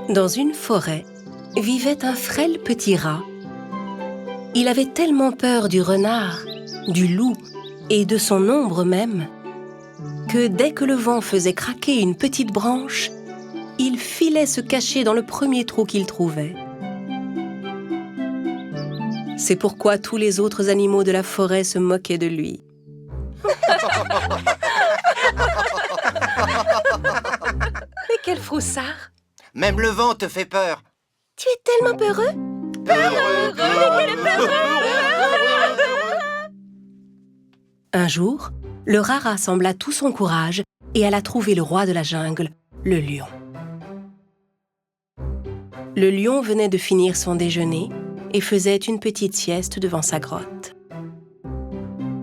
Dans une forêt, vivait un frêle petit rat. Il avait tellement peur du renard, du loup et de son ombre même, que dès que le vent faisait craquer une petite branche, il filait se cacher dans le premier trou qu'il trouvait. C'est pourquoi tous les autres animaux de la forêt se moquaient de lui. Mais quel froussard! Même le vent te fait peur. Tu es tellement peureux! Un jour, le rat rassembla tout son courage et alla trouver le roi de la jungle, le lion. Le lion venait de finir son déjeuner et faisait une petite sieste devant sa grotte.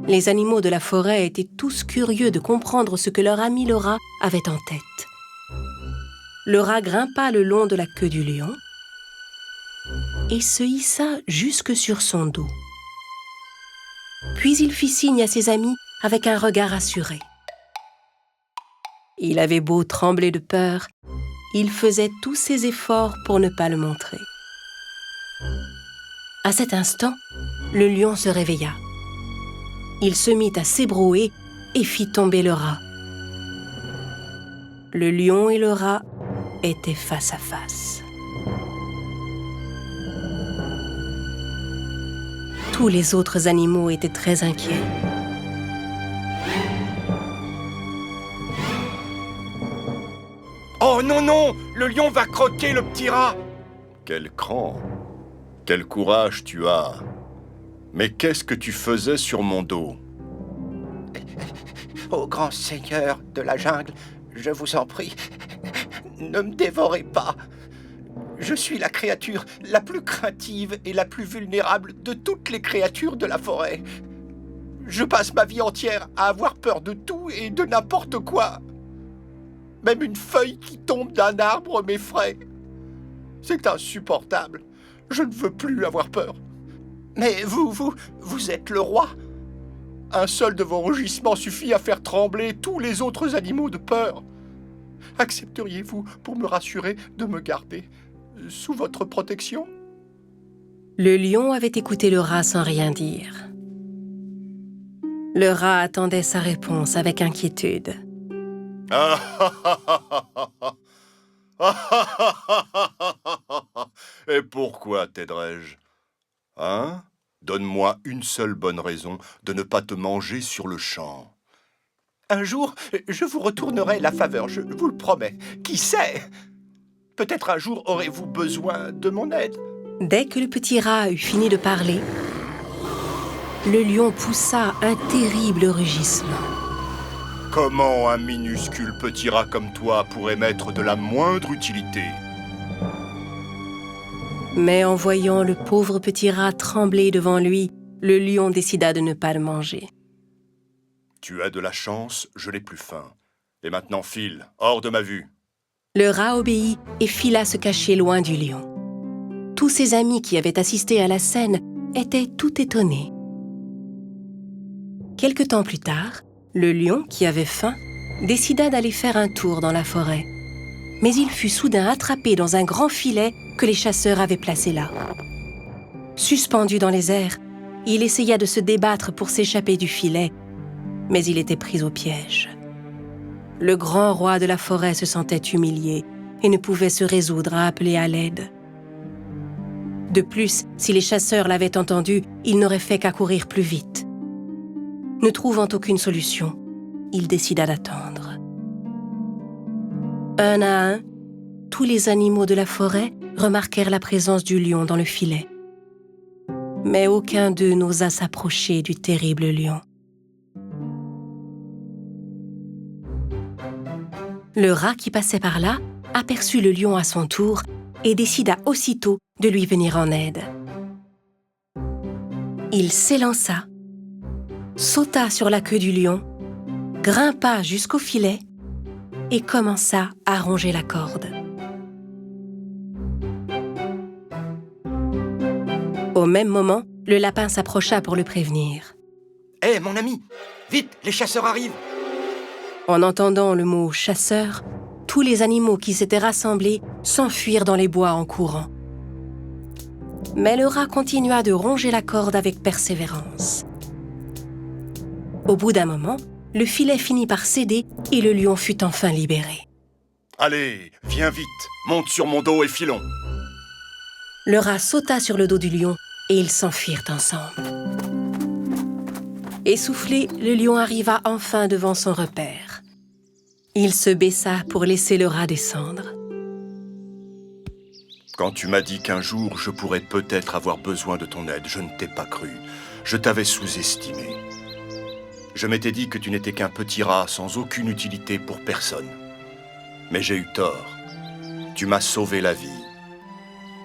Les animaux de la forêt étaient tous curieux de comprendre ce que leur ami le rat avait en tête. Le rat grimpa le long de la queue du lion et se hissa jusque sur son dos. Puis il fit signe à ses amis avec un regard assuré. Il avait beau trembler de peur, il faisait tous ses efforts pour ne pas le montrer. À cet instant, le lion se réveilla. Il se mit à s'ébrouer et fit tomber le rat. Le lion et le rat étaient face à face. Tous les autres animaux étaient très inquiets. Oh non, non! Le lion va croquer le petit rat! Quel cran! Quel courage tu as! Mais qu'est-ce que tu faisais sur mon dos? Ô grand seigneur de la jungle, je vous en prie, ne me dévorez pas. Je suis la créature la plus craintive et la plus vulnérable de toutes les créatures de la forêt. Je passe ma vie entière à avoir peur de tout et de n'importe quoi. Même une feuille qui tombe d'un arbre m'effraie. C'est insupportable. Je ne veux plus avoir peur. Mais vous êtes le roi. Un seul de vos rugissements suffit à faire trembler tous les autres animaux de peur. Accepteriez-vous, pour me rassurer, de me garder sous votre protection? Le lion avait écouté le rat sans rien dire. Le rat attendait sa réponse avec inquiétude. Et pourquoi t'aiderais-je? Hein? Donne-moi une seule bonne raison de ne pas te manger sur le champ. Un jour, je vous retournerai la faveur, je vous le promets. Qui sait? Peut-être un jour aurez-vous besoin de mon aide. Dès que le petit rat eut fini de parler, le lion poussa un terrible rugissement. Comment un minuscule petit rat comme toi pourrait m'être de la moindre utilité? Mais en voyant le pauvre petit rat trembler devant lui, le lion décida de ne pas le manger. Tu as de la chance, je n'ai plus faim. Et maintenant file, hors de ma vue. Le rat obéit et fila se cacher loin du lion. Tous ses amis qui avaient assisté à la scène étaient tout étonnés. Quelque temps plus tard, le lion, qui avait faim, décida d'aller faire un tour dans la forêt. Mais il fut soudain attrapé dans un grand filet que les chasseurs avaient placé là. Suspendu dans les airs, il essaya de se débattre pour s'échapper du filet, mais il était pris au piège. Le grand roi de la forêt se sentait humilié et ne pouvait se résoudre à appeler à l'aide. De plus, si les chasseurs l'avaient entendu, il n'aurait fait qu'accourir plus vite. Ne trouvant aucune solution, il décida d'attendre. Un à un, tous les animaux de la forêt remarquèrent la présence du lion dans le filet. Mais aucun d'eux n'osa s'approcher du terrible lion. Le rat qui passait par là aperçut le lion à son tour et décida aussitôt de lui venir en aide. Il s'élança, sauta sur la queue du lion, grimpa jusqu'au filet et commença à ronger la corde. Au même moment, le lapin s'approcha pour le prévenir. « Hé, mon ami, vite, les chasseurs arrivent !» En entendant le mot « chasseur », tous les animaux qui s'étaient rassemblés s'enfuir dans les bois en courant. Mais le rat continua de ronger la corde avec persévérance. Au bout d'un moment, le filet finit par céder et le lion fut enfin libéré. Allez, viens vite, monte sur mon dos et filons. Le rat sauta sur le dos du lion et ils s'enfuirent ensemble. Essoufflé, le lion arriva enfin devant son repère. Il se baissa pour laisser le rat descendre. Quand tu m'as dit qu'un jour je pourrais peut-être avoir besoin de ton aide, je ne t'ai pas cru. Je t'avais sous-estimé. Je m'étais dit que tu n'étais qu'un petit rat sans aucune utilité pour personne. Mais j'ai eu tort. Tu m'as sauvé la vie.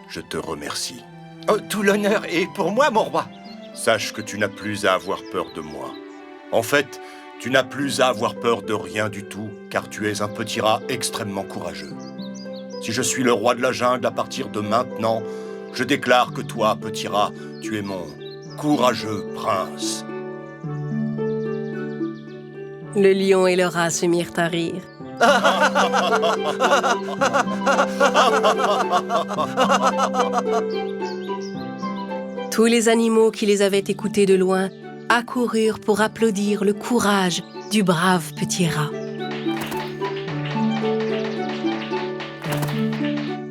Je te remercie. Oh, tout l'honneur est pour moi, mon roi. Sache que tu n'as plus à avoir peur de moi. En fait, tu n'as plus à avoir peur de rien du tout, car tu es un petit rat extrêmement courageux. Si je suis le roi de la jungle à partir de maintenant, je déclare que toi, petit rat, tu es mon courageux prince. Le lion et le rat se mirent à rire. Tous les animaux qui les avaient écoutés de loin accoururent pour applaudir le courage du brave petit rat.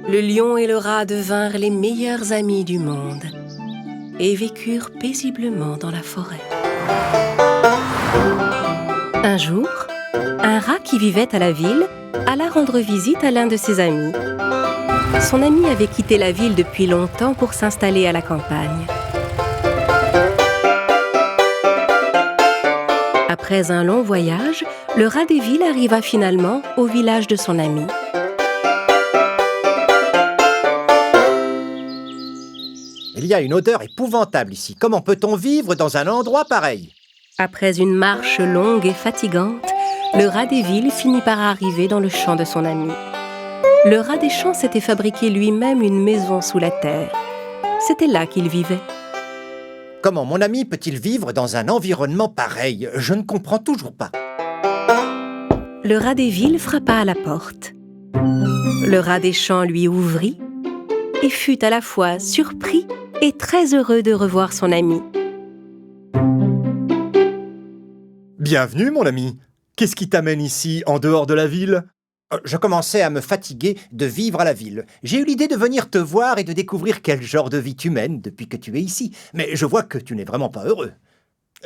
Le lion et le rat devinrent les meilleurs amis du monde et vécurent paisiblement dans la forêt. Un jour, un rat qui vivait à la ville alla rendre visite à l'un de ses amis. Son ami avait quitté la ville depuis longtemps pour s'installer à la campagne. Après un long voyage, le rat des villes arriva finalement au village de son ami. Il y a une odeur épouvantable ici. Comment peut-on vivre dans un endroit pareil? Après une marche longue et fatigante, le rat des villes finit par arriver dans le champ de son ami. Le rat des champs s'était fabriqué lui-même une maison sous la terre. C'était là qu'il vivait. Comment mon ami peut-il vivre dans un environnement pareil? Je ne comprends toujours pas. Le rat des villes frappa à la porte. Le rat des champs lui ouvrit et fut à la fois surpris et très heureux de revoir son ami. Bienvenue, mon ami. Qu'est-ce qui t'amène ici, en dehors de la ville? Je commençais à me fatiguer de vivre à la ville. J'ai eu l'idée de venir te voir et de découvrir quel genre de vie tu mènes depuis que tu es ici. Mais je vois que tu n'es vraiment pas heureux.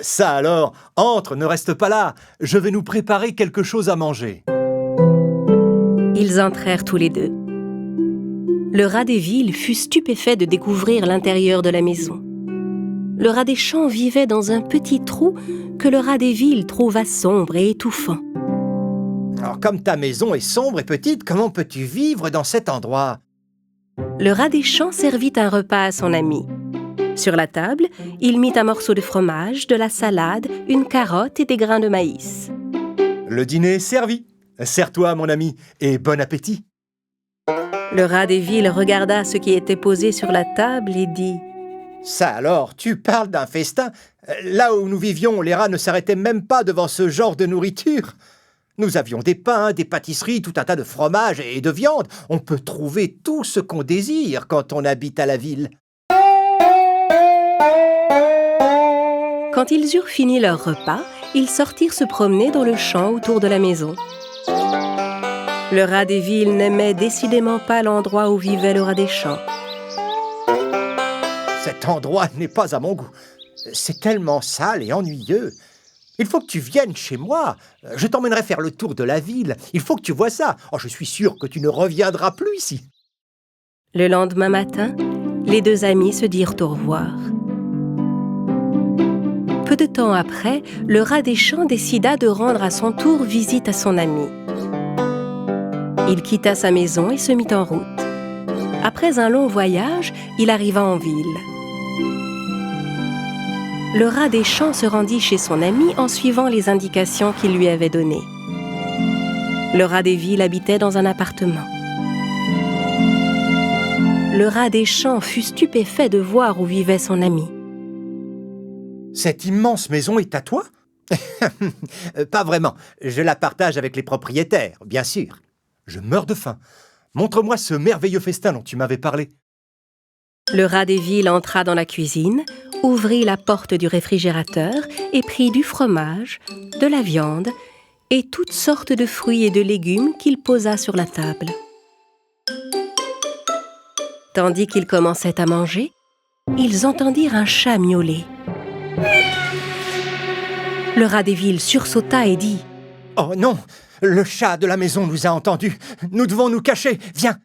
Ça alors, entre, ne reste pas là. Je vais nous préparer quelque chose à manger. Ils entrèrent tous les deux. Le rat des villes fut stupéfait de découvrir l'intérieur de la maison. Le rat des champs vivait dans un petit trou que le rat des villes trouva sombre et étouffant. Alors, comme ta maison est sombre et petite, comment peux-tu vivre dans cet endroit? Le rat des champs servit un repas à son ami. Sur la table, il mit un morceau de fromage, de la salade, une carotte et des grains de maïs. Le dîner est servi. Sers-toi, mon ami, et bon appétit. Le rat des villes regarda ce qui était posé sur la table et dit: Ça alors, tu parles d'un festin? Là où nous vivions, les rats ne s'arrêtaient même pas devant ce genre de nourriture. Nous avions des pains, des pâtisseries, tout un tas de fromages et de viande. On peut trouver tout ce qu'on désire quand on habite à la ville. Quand ils eurent fini leur repas, ils sortirent se promener dans le champ autour de la maison. Le rat des villes n'aimait décidément pas l'endroit où vivait le rat des champs. Cet endroit n'est pas à mon goût. C'est tellement sale et ennuyeux. Il faut que tu viennes chez moi. Je t'emmènerai faire le tour de la ville. Il faut que tu vois ça. Oh, je suis sûr que tu ne reviendras plus ici. Le lendemain matin, les deux amis se dirent au revoir. Peu de temps après, le rat des champs décida de rendre à son tour visite à son ami. Il quitta sa maison et se mit en route. Après un long voyage, il arriva en ville. Le rat des champs se rendit chez son ami en suivant les indications qu'il lui avait données. Le rat des villes habitait dans un appartement. Le rat des champs fut stupéfait de voir où vivait son ami. Cette immense maison est à toi? Pas vraiment. Je la partage avec les propriétaires, bien sûr. Je meurs de faim. montre-moi ce merveilleux festin dont tu m'avais parlé. Le rat des villes entra dans la cuisine, ouvrit la porte du réfrigérateur et prit du fromage, de la viande et toutes sortes de fruits et de légumes qu'il posa sur la table. Tandis qu'ils commençaient à manger, ils entendirent un chat miauler. Le rat des villes sursauta et dit « Oh non! Le chat de la maison nous a entendus. Nous devons nous cacher. Viens !»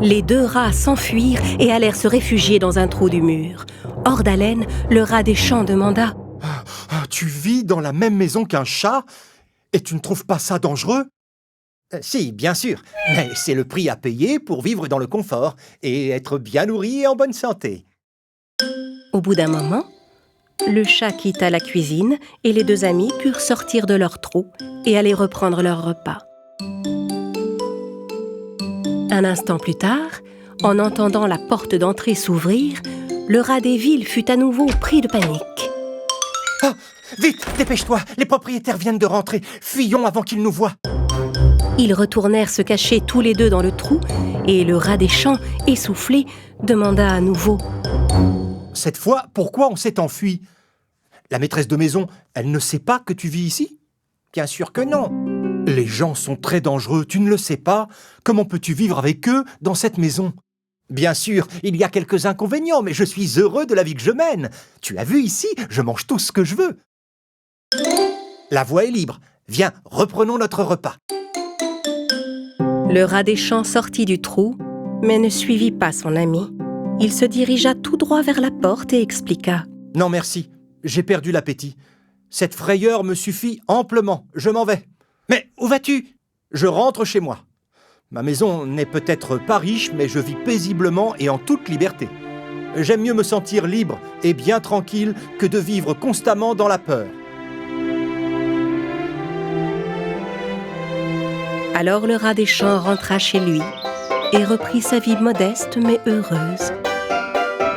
Les deux rats s'enfuirent et allèrent se réfugier dans un trou du mur. Hors d'haleine, le rat des champs demanda « Tu vis dans la même maison qu'un chat? Et tu ne trouves pas ça dangereux ?» Si, bien sûr. Mais c'est le prix à payer pour vivre dans le confort et être bien nourri et en bonne santé. Au bout d'un moment, le chat quitta la cuisine et les deux amis purent sortir de leur trou et aller reprendre leur repas. Un instant plus tard, en entendant la porte d'entrée s'ouvrir, le rat des villes fut à nouveau pris de panique. « Ah, vite, dépêche-toi, les propriétaires viennent de rentrer. Fuyons avant qu'ils nous voient. » Ils retournèrent se cacher tous les deux dans le trou et le rat des champs, essoufflé, demanda à nouveau « Cette fois, pourquoi on s'est enfui? La maîtresse de maison, elle ne sait pas que tu vis ici? » Bien sûr que non. Les gens sont très dangereux, tu ne le sais pas? Comment peux-tu vivre avec eux dans cette maison? Bien sûr, il y a quelques inconvénients, mais je suis heureux de la vie que je mène. Tu as vu ici, je mange tout ce que je veux. La voie est libre. Viens, reprenons notre repas. Le rat des champs sortit du trou, mais ne suivit pas son ami. Il se dirigea tout droit vers la porte et expliqua. « Non merci, j'ai perdu l'appétit. Cette frayeur me suffit amplement, je m'en vais. »« Mais où vas-tu ? » ?»« Je rentre chez moi. Ma maison n'est peut-être pas riche, mais je vis paisiblement et en toute liberté. J'aime mieux me sentir libre et bien tranquille que de vivre constamment dans la peur. » Alors le rat des champs rentra chez lui et reprit sa vie modeste mais heureuse.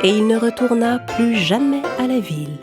Et il ne retourna plus jamais à la ville.